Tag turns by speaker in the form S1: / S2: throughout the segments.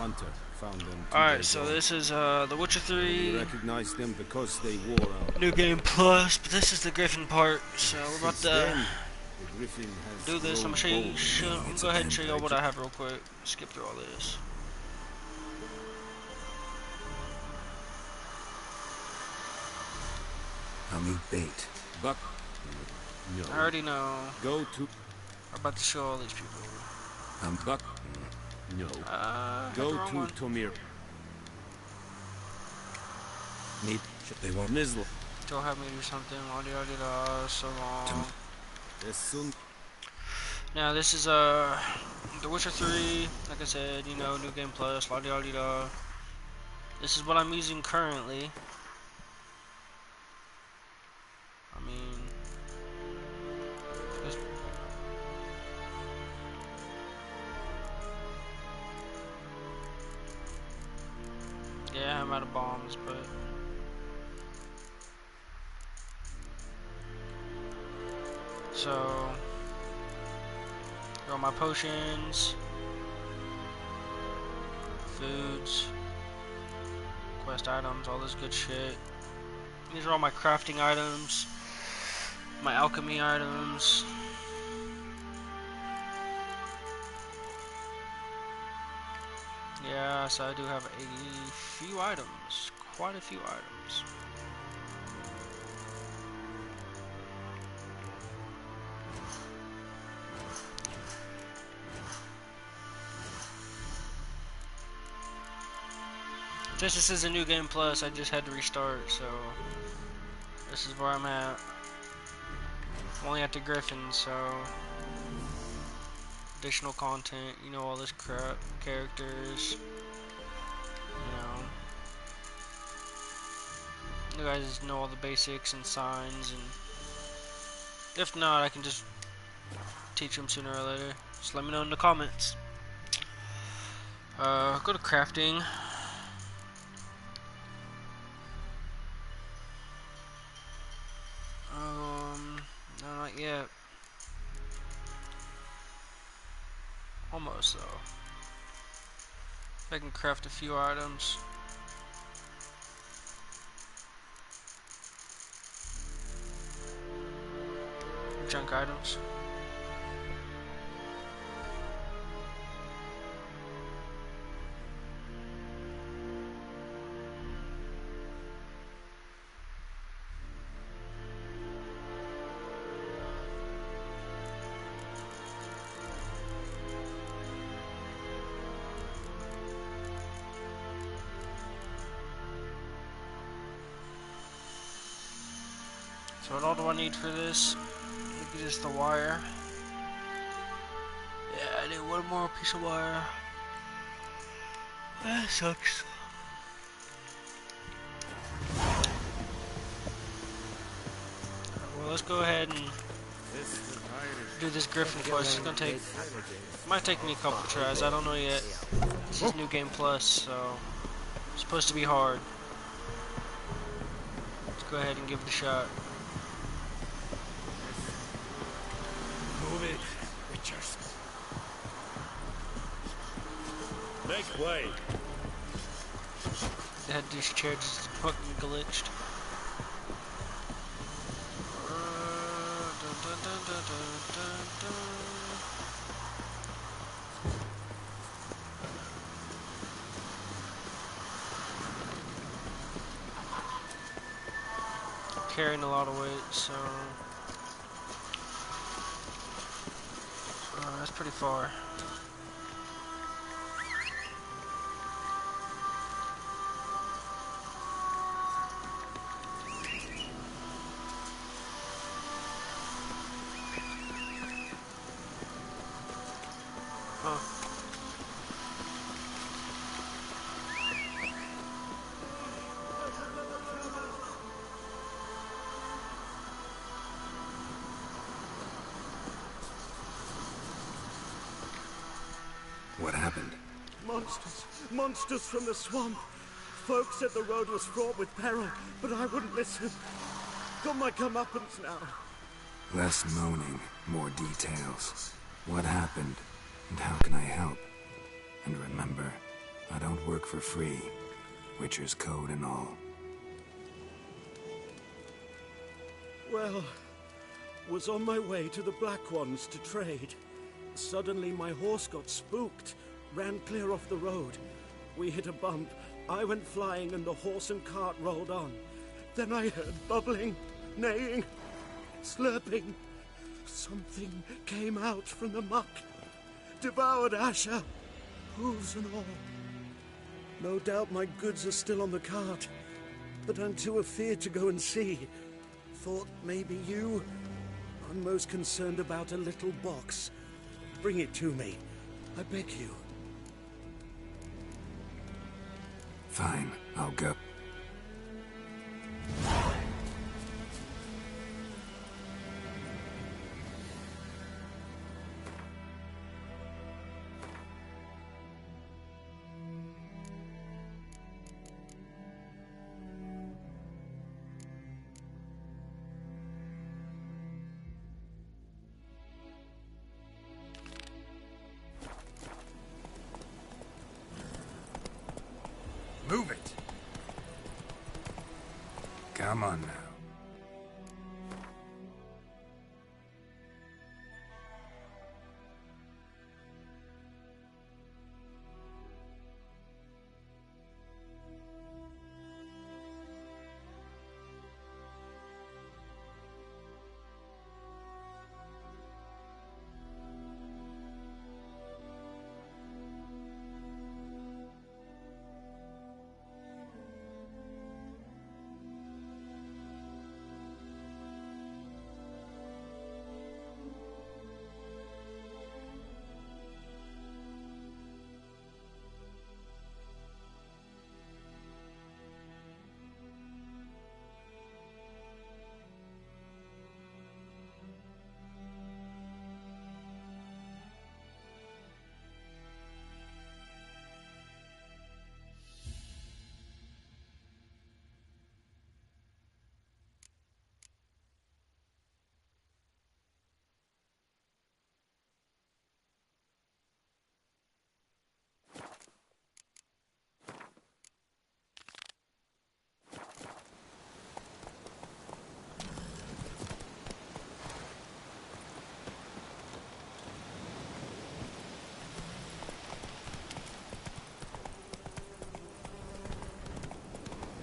S1: hunter found them 2
S2: Alright,
S1: days
S2: so
S1: ago.
S2: this is The Witcher
S1: We
S2: 3
S1: recognized them because they wore out.
S2: New Game Plus, but this is the Griffin part, so we're about
S1: Since
S2: to
S1: then, the Griffin has
S2: do this. I'm
S1: grown
S2: gonna show you.
S1: bold.
S2: I'm gonna
S3: it's
S2: go
S3: a
S2: ahead and show you all what
S3: vampire.
S2: I have real quick. Skip through all this.
S3: I'll need bait.
S1: Buck, no.
S2: I already know.
S1: Go to
S2: I'm about to show all these people.
S1: Buck, no. Go to
S2: one.
S1: Tomir.
S3: Need they won't.
S1: Nizla.
S2: Don't have me do something. So long.
S1: Esun.
S2: Now this is The Witcher 3. Like I said, you know, New Game Plus. La-di-da-di-da. This is what I'm using currently. I mean, yeah, I'm out of bombs, but so all my potions, foods, quest items, all this good shit. These are all my crafting items, my alchemy items. Yeah, so I do have a few items, quite a few items. Since this is a New Game Plus, I just had to restart, so this is where I'm at. I'm only at the Griffin, so additional content, you know, all this crap, characters, you guys know all the basics and signs, and if not, I can just teach them sooner or later. Just let me know in the comments. Go to crafting. No, not yet. Almost though. I can craft a few items. Junk items. So what all do I need for this? Look at just the wire. Yeah, I need one more piece of wire. That sucks. Well, let's go ahead and do this Griffin quest. It's gonna take, might take me a couple tries. I don't know yet. This is New Game Plus, so it's supposed to be hard. Let's go ahead and give it a shot.
S3: Move it, Richards.
S4: Make way.
S2: This chair just fucking glitched. Carrying a lot of weight, so that's pretty far.
S3: What happened?
S4: Monsters. Monsters from the swamp. Folks said the road was fraught with peril, but I wouldn't listen. Got my comeuppance now.
S3: Less moaning, more details. What happened, and how can I help? And remember, I don't work for free. Witcher's code and all.
S4: Well, was on my way to the Black Ones to trade. Suddenly my horse got spooked, ran clear off the road. We hit a bump, I went flying and the horse and cart rolled on. Then I heard bubbling, neighing, slurping. Something came out from the muck, devoured Asher, hooves and all. No doubt my goods are still on the cart, but I'm too afeard to go and see. Thought maybe you. I'm most concerned about a little box. Bring it to me, I beg you.
S3: Fine, I'll go.
S5: Move it!
S3: Come on now.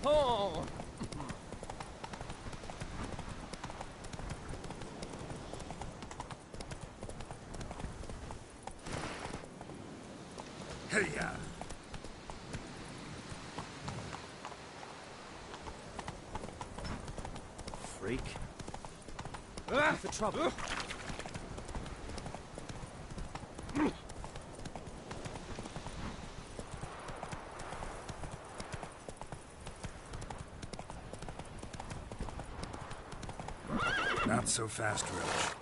S5: Oh!
S3: Hey-ya!
S4: Freak. Looking for trouble.
S3: Not so fast, Roach.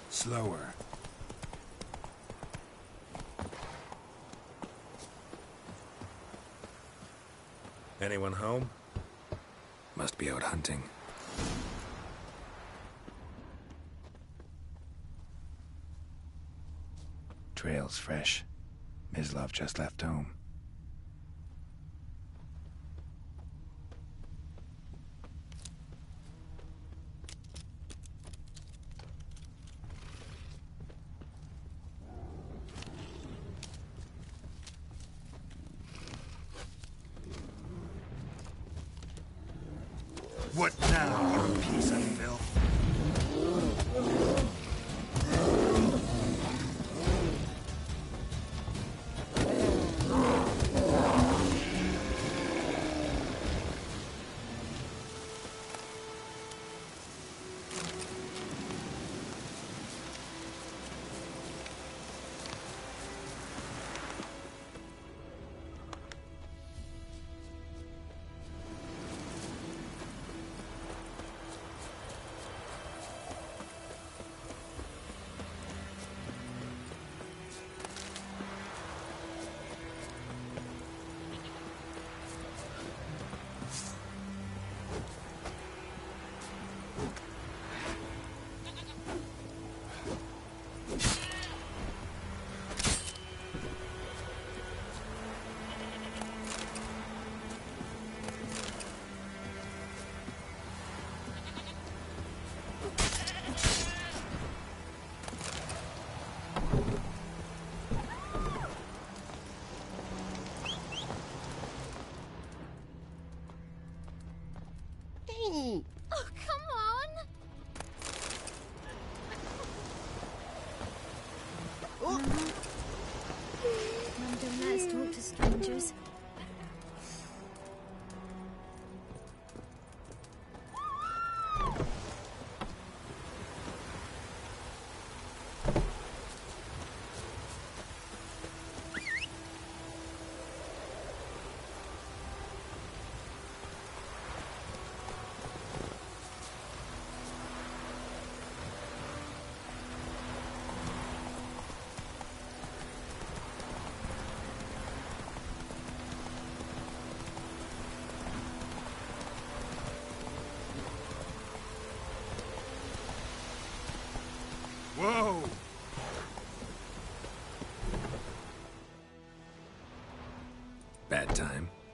S3: Slower.
S5: Anyone home?
S3: Must be out hunting. Trail's fresh. Mislav just left home.
S5: What now, you piece of filth?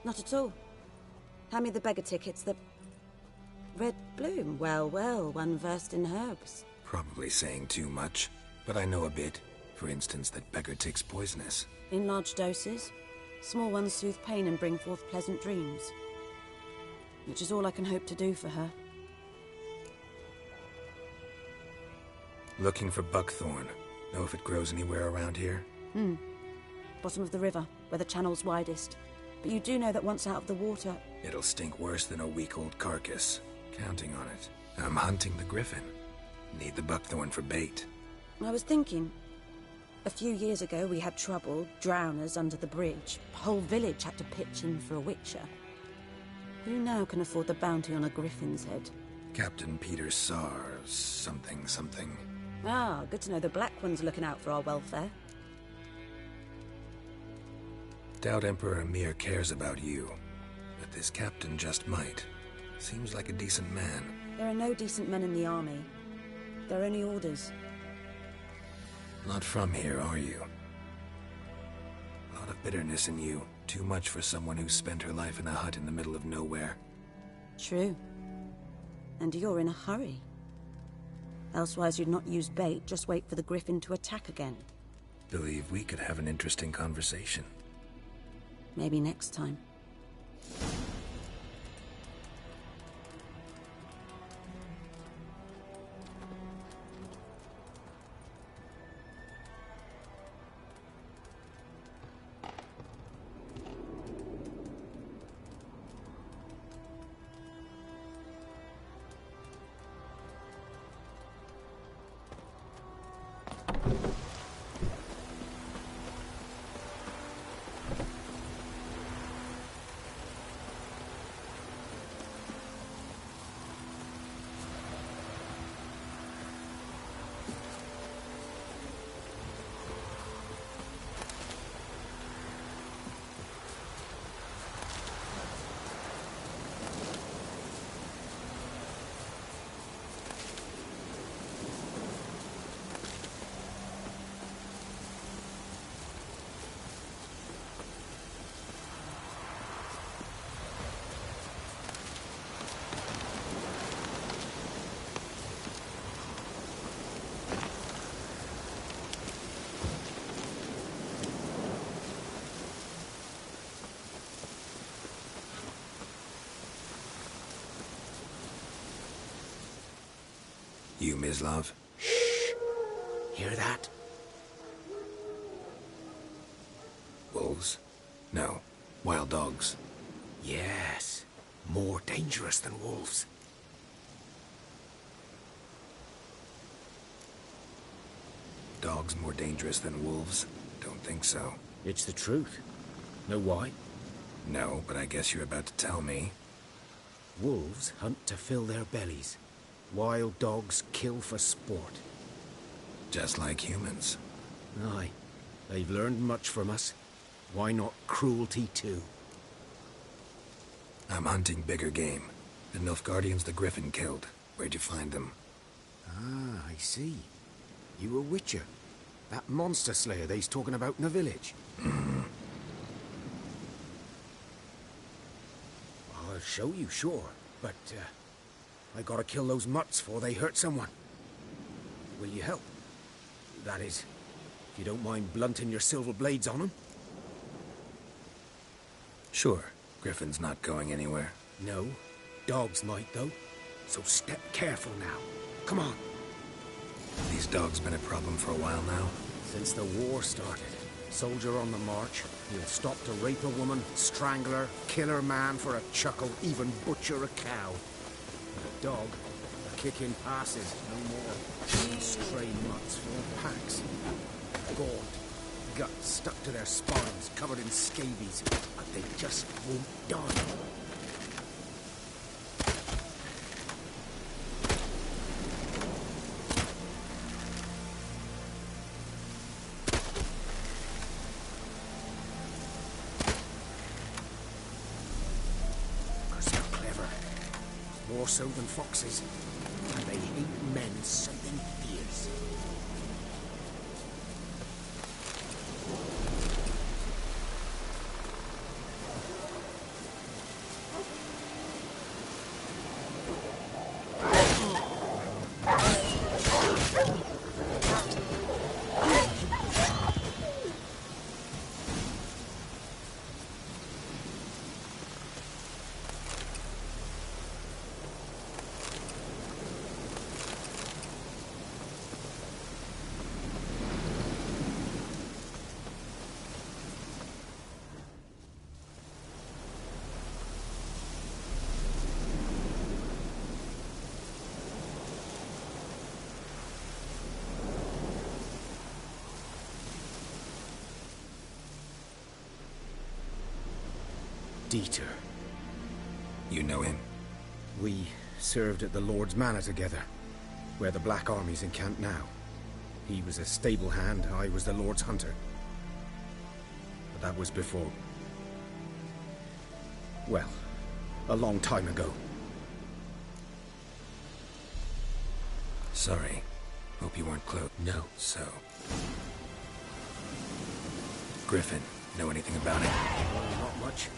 S6: Not at all. Hand me the beggar tickets, the... Red bloom. Well, well, one versed in herbs.
S3: Probably saying too much, but I know a bit. For instance, that beggar tick's poisonous.
S6: In large doses. Small ones soothe pain and bring forth pleasant dreams. Which is all I can hope to do for her.
S3: Looking for buckthorn. Know if it grows anywhere around here?
S6: Bottom of the river, where the channel's widest. But you do know that once out of the water...
S3: It'll stink worse than a week-old carcass. Counting on it. I'm hunting the griffin. Need the buckthorn for bait.
S6: I was thinking... A few years ago, we had trouble, drowners under the bridge. The whole village had to pitch in for a witcher. Who now can afford the bounty on a griffin's head?
S3: Captain Peter Sars, something.
S6: Ah, good to know the Black One's looking out for our welfare.
S3: Doubt Emperor Emir cares about you. But this captain just might. Seems like a decent man.
S6: There are no decent men in the army. There are only orders.
S3: Not from here, are you? A lot of bitterness in you. Too much for someone who spent her life in a hut in the middle of nowhere.
S6: True. And you're in a hurry. Elsewise you'd not use bait, just wait for the griffin to attack again.
S3: Believe we could have an interesting conversation.
S6: Maybe next time.
S3: You, Mislav?
S5: Hear that?
S3: Wolves? No. Wild dogs.
S5: Yes. More dangerous than wolves.
S3: Dogs more dangerous than wolves? Don't think so.
S5: It's the truth. Know why?
S3: No, but I guess you're about to tell me.
S5: Wolves hunt to fill their bellies. Wild dogs kill for sport.
S3: Just like humans.
S5: Aye. They've learned much from us. Why not cruelty too?
S3: I'm hunting bigger game. The Nilfgaardians the Griffin killed. Where'd you find them?
S5: Ah, I see. You a witcher. That monster slayer they's talking about in the village. I'll show you, sure. But, I gotta kill those mutts before they hurt someone. Will you help? That is, if you don't mind blunting your silver blades on them.
S3: Sure. Griffin's not going anywhere.
S5: No. Dogs might, though. So step careful now. Come on.
S3: These dogs been a problem for a while now?
S5: Since the war started. Soldier on the march. He'll stop to rape a woman, strangle her, kill her man for a chuckle, even butcher a cow. A dog, a kick in passes, no more. Stray mutts for packs. Gaunt, guts stuck to their spines, covered in scabies, but they just won't die. More so than foxes, and they hate men something fierce. Dieter.
S3: You know him?
S5: We served at the Lord's Manor together, where the Black Army's encamped now. He was a stable hand, I was the Lord's hunter. But that was before... well, a long time ago.
S3: Sorry. Hope you weren't close.
S5: No.
S3: So... Griffin, know anything about it?
S5: Not much.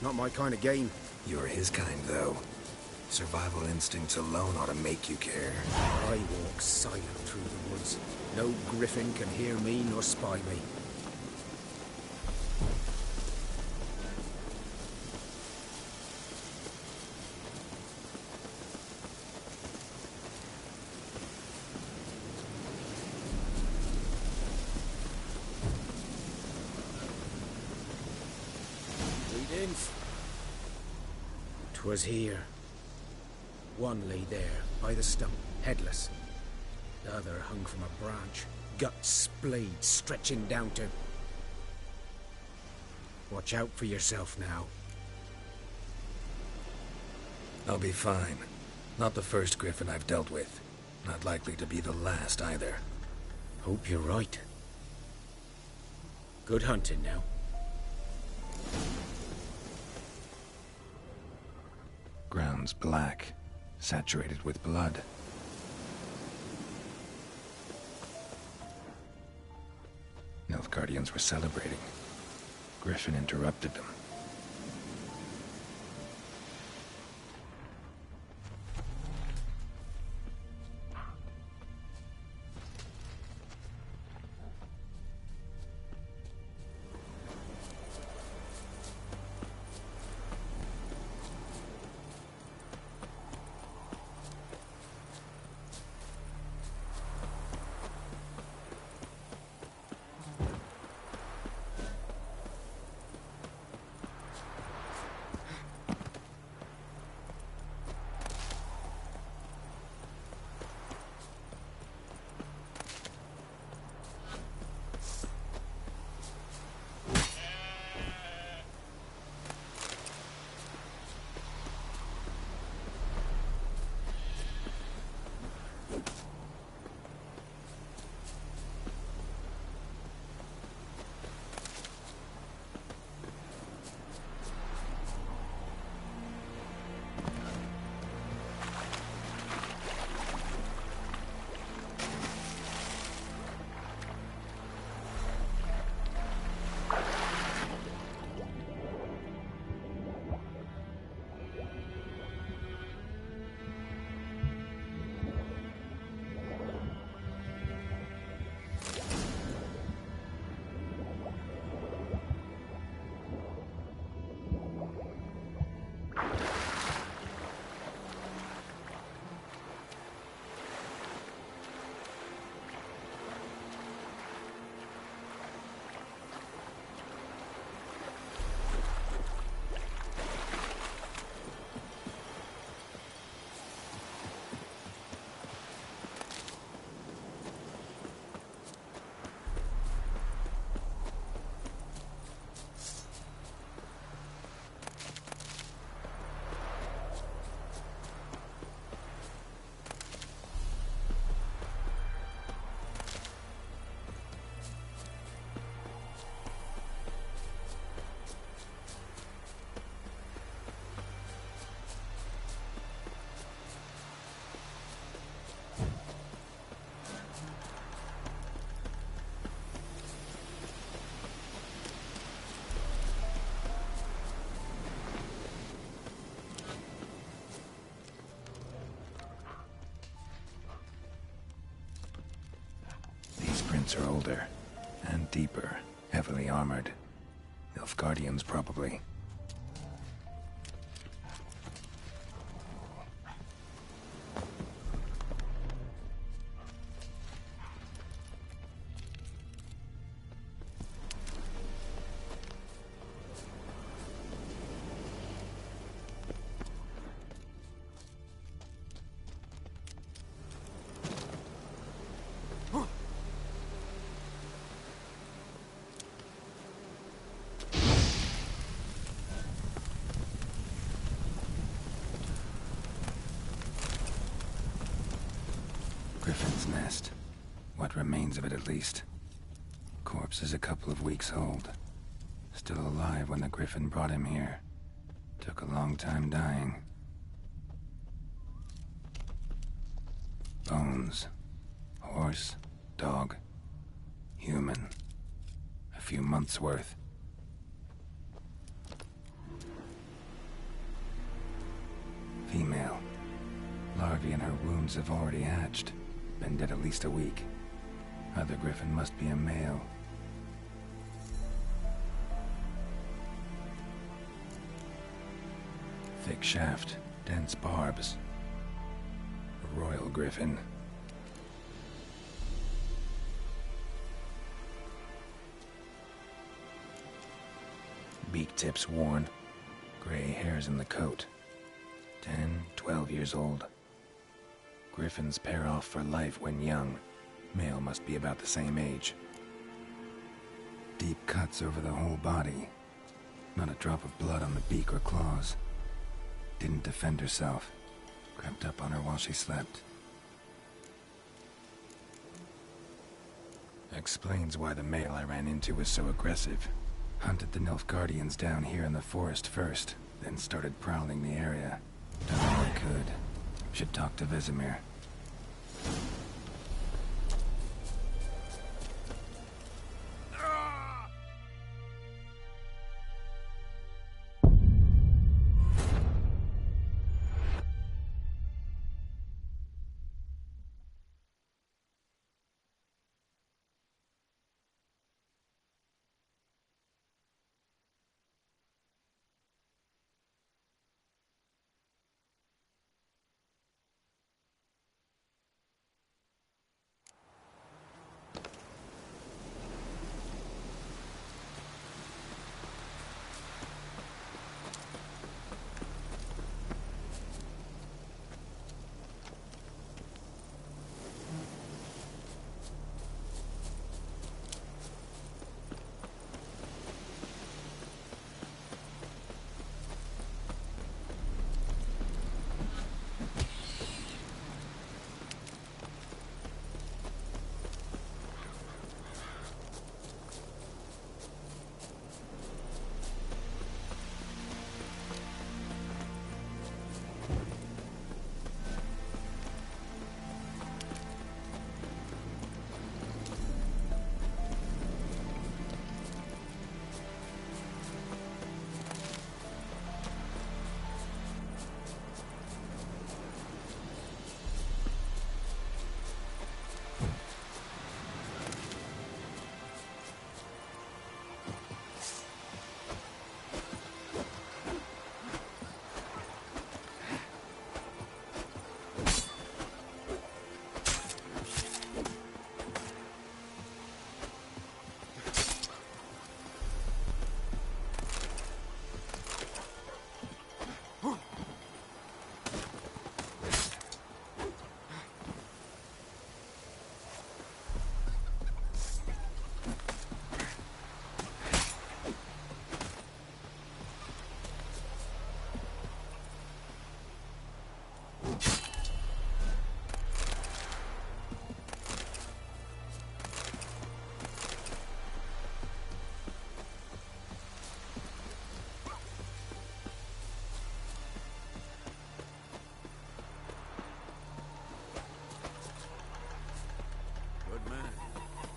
S5: Not my kind of game.
S3: You're his kind, though. Survival instincts alone ought to make you care.
S5: I walk silent through the woods. No griffin can hear me nor spy me.
S4: Greetings.
S5: 'Twas here. One lay there, by the stump, headless. The other hung from a branch, guts splayed, stretching down to... Watch out for yourself now.
S3: I'll be fine. Not the first Griffin I've dealt with. Not likely to be the last, either.
S5: Hope you're right. Good hunting now.
S3: Ground's black, saturated with blood. Nilfgaardians were celebrating. Griffin interrupted them. Are older and deeper, heavily armored. Nilfgaardians, probably. nest. What remains of it, at least. Corpse is a couple of weeks old. Still alive when the Griffin brought him here. Took a long time dying. Bones. Horse, dog, human. A few months' worth. Female. Larvae in her wounds have already hatched. Been dead at least a week. Other Griffin must be a male. Thick shaft, dense barbs. A royal Griffin. Beak tips worn. Gray hairs in the coat. 10, 12 years old. Griffins pair off for life when young. Male must be about the same age. Deep cuts over the whole body. Not a drop of blood on the beak or claws. Didn't defend herself. Crept up on her while she slept. Explains why the male I ran into was so aggressive. Hunted the Nilfgaardians down here in the forest first, then started prowling the area. Done all I could. Should talk to Vesemir.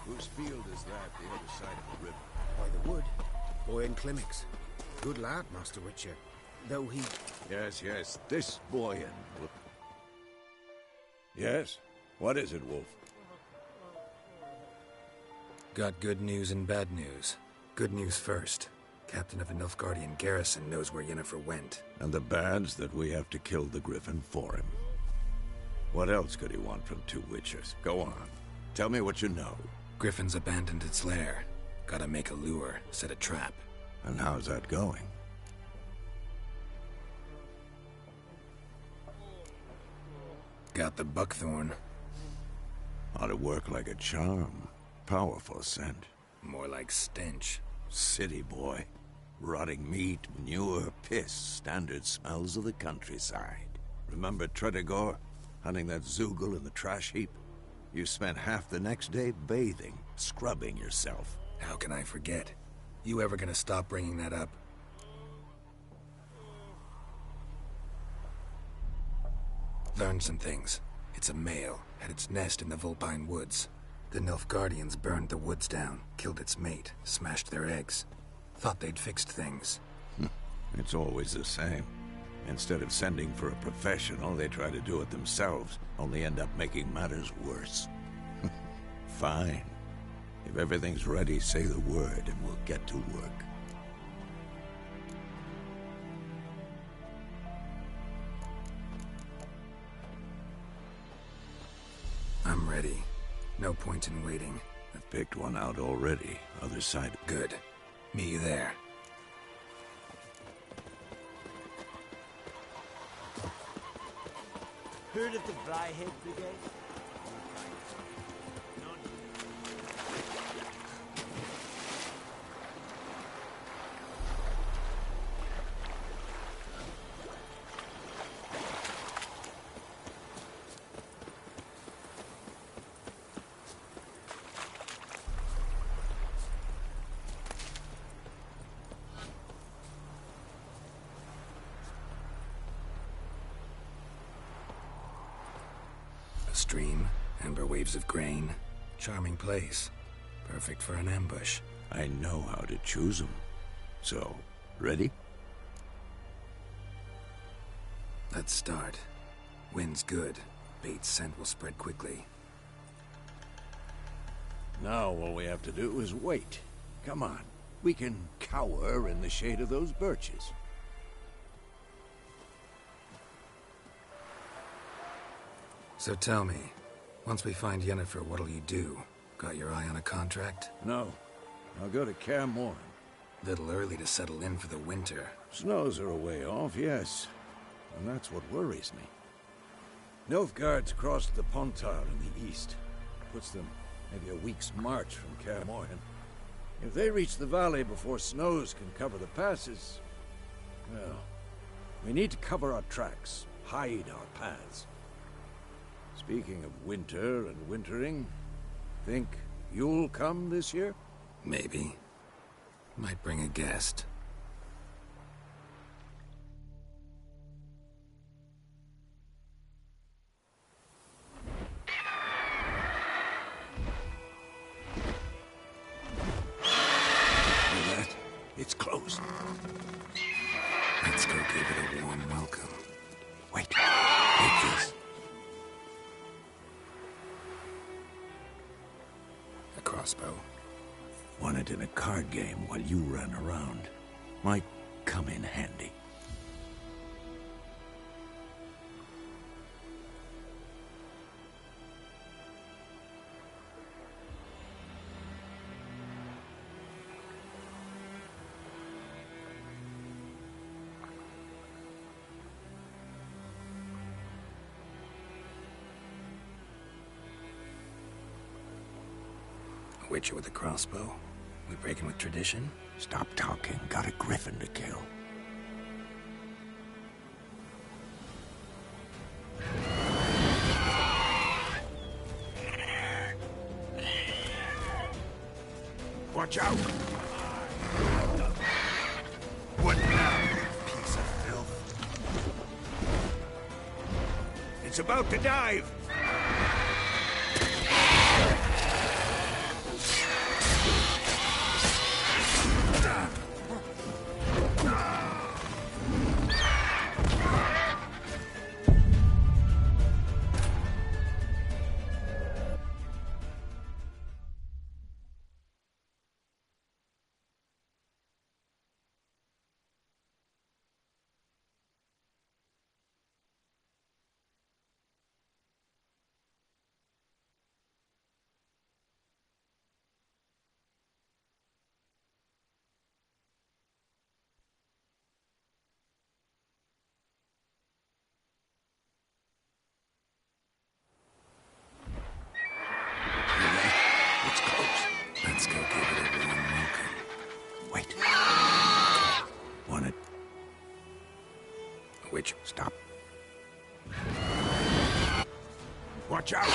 S1: Whose field is that, the other side of the river?
S5: By the wood. Boy in Climmix. Good lad, Master Witcher. Though he...
S1: Yes, this boy in... Yes? What is it, Wolf?
S3: Got good news and bad news. Good news first. Captain of the Nilfgaardian garrison knows where Yennefer went.
S1: And the bad's that we have to kill the Griffin for him. What else could he want from two Witchers? Go on. Tell me what you know.
S3: Griffin's abandoned its lair. Gotta make a lure, set a trap.
S1: And how's that going?
S3: Got the buckthorn.
S1: Ought to work like a charm. Powerful scent.
S3: More like stench.
S1: City boy. Rotting meat, manure, piss. Standard smells of the countryside. Remember Tretogor? Hunting that Zoogle in the trash heap? You spent half the next day bathing, scrubbing yourself.
S3: How can I forget? You ever gonna stop bringing that up? Learned some things. It's a male, had its nest in the Vulpine Woods. The Nilfgaardians burned the woods down, killed its mate, smashed their eggs. Thought they'd fixed things.
S1: It's always the same. Instead of sending for a professional, they try to do it themselves, only end up making matters worse. Fine. If everything's ready, say the word and we'll get to work.
S3: I'm ready. No point in waiting.
S1: I've picked one out already. Other side.
S3: Good. Meet you there.
S7: Heard of the Flyhead Brigade?
S3: A stream, amber waves of grain. Charming place. Perfect for an ambush.
S1: I know how to choose them. So, ready?
S3: Let's start. Wind's good. Bait's scent will spread quickly.
S1: Now all we have to do is wait. Come on. We can cower in the shade of those birches.
S3: So tell me, once we find Yennefer, what'll you do? Got your eye on a contract?
S1: No. I'll go to Kaer Morhen.
S3: Little early to settle in for the winter.
S1: Snows are a way off, yes. And that's what worries me. Nilfgaard's crossed the Pontar in the east. Puts them maybe a week's march from Kaer Morhen. If they reach the valley before snows can cover the passes, well, we need to cover our tracks, hide our paths. Speaking of winter and wintering, think you'll come this year?
S3: Maybe. Might bring a guest.
S1: Hear that? It's close.
S3: Let's go give it a warm welcome.
S1: Wait. Take this.
S3: A crossbow.
S1: Won it in a card game while you ran around. Might come in handy.
S3: A witcher with a crossbow. We breaking with tradition?
S1: Stop talking. Got a griffin to kill. Watch out! What now, piece of filth? It's about to dive! It's close.
S3: Let's go give it a warm welcome.
S1: Wait. Want it?
S3: A witcher.
S1: Stop. Watch out!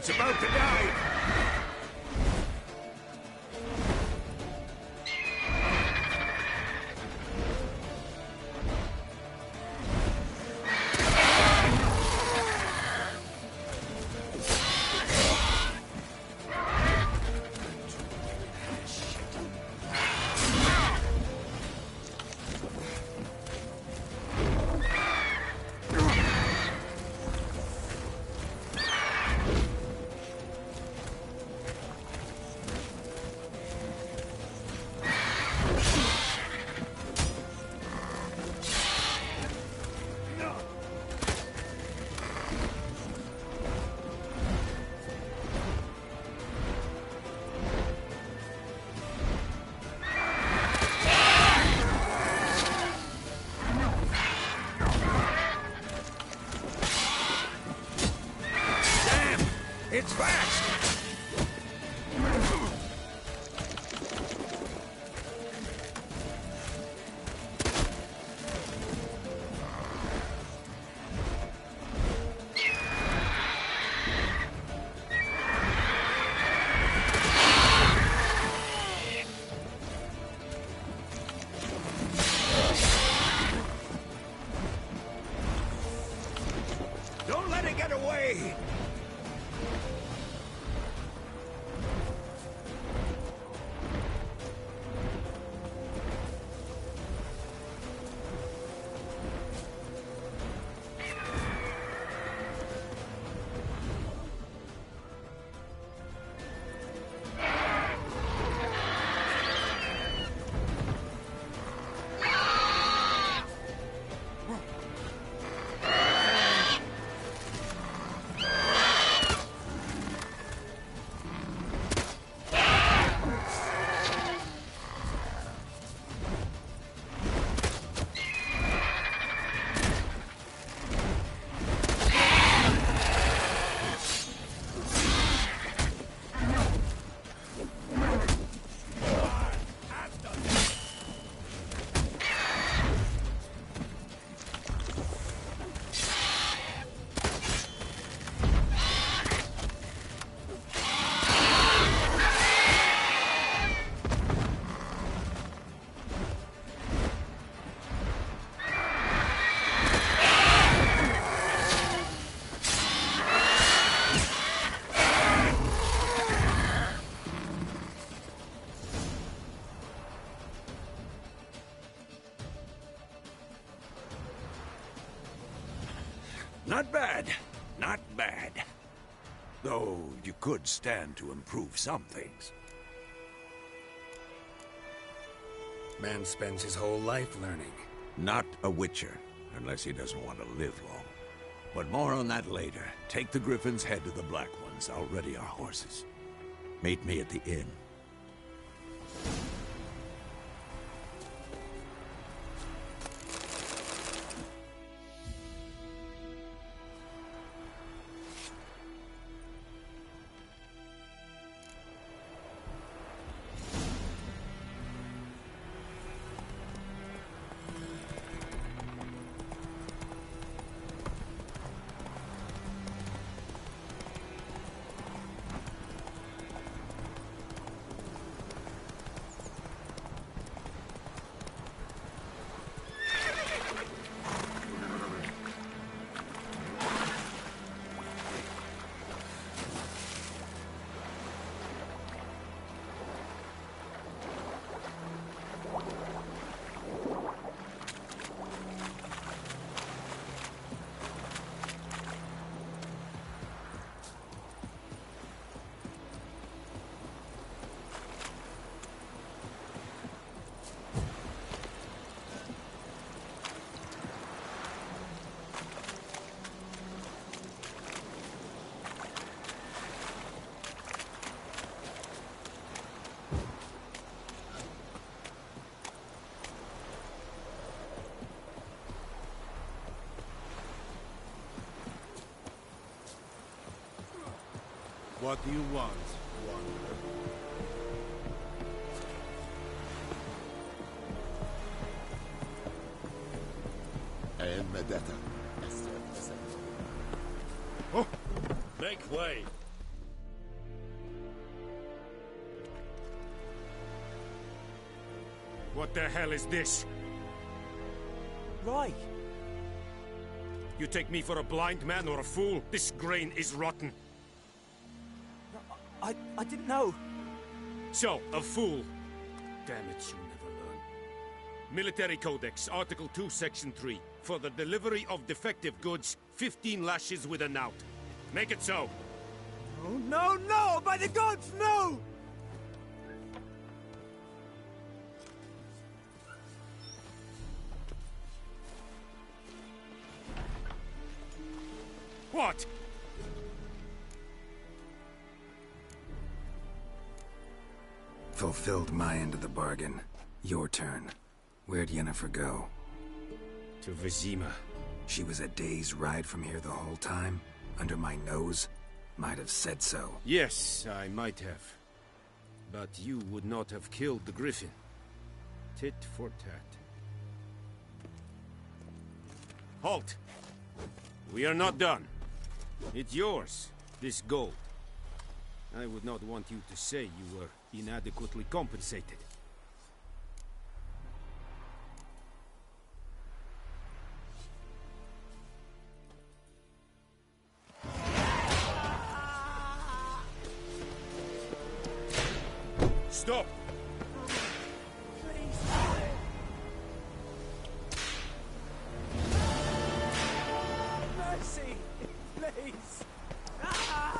S1: It's about to die! It's fast! Don't let it get away! Not bad. Not bad. Though you could stand to improve some things.
S5: Man spends his whole life learning.
S1: Not a Witcher, unless he doesn't want to live long. But more on that later. Take the Griffin's head to the Black Ones. I'll ready our horses. Meet me at the inn.
S8: What do you want, wanderer?
S9: I am Medetta.
S8: Oh! Make way!
S10: What the hell is this?
S7: Right.
S10: You take me for a blind man or a fool? This grain is rotten.
S7: I didn't know.
S10: So, a fool. Damn it, you never learn. Military Codex, Article 2, Section 3. For the delivery of defective goods, 15 lashes with a knout. Make it so.
S7: Oh, no, no! By the gods, no!
S10: What?
S3: Fulfilled my end of the bargain. Your turn. Where'd Yennefer go?
S10: To Vizima.
S3: She was a day's ride from here the whole time? Under my nose? Might have said so.
S10: Yes, I might have. But you would not have killed the Griffin. Tit for tat. Halt! We are not done. It's yours, this gold. I would not want you to say you were inadequately compensated. Stop!
S7: Mercy! Please! Ah!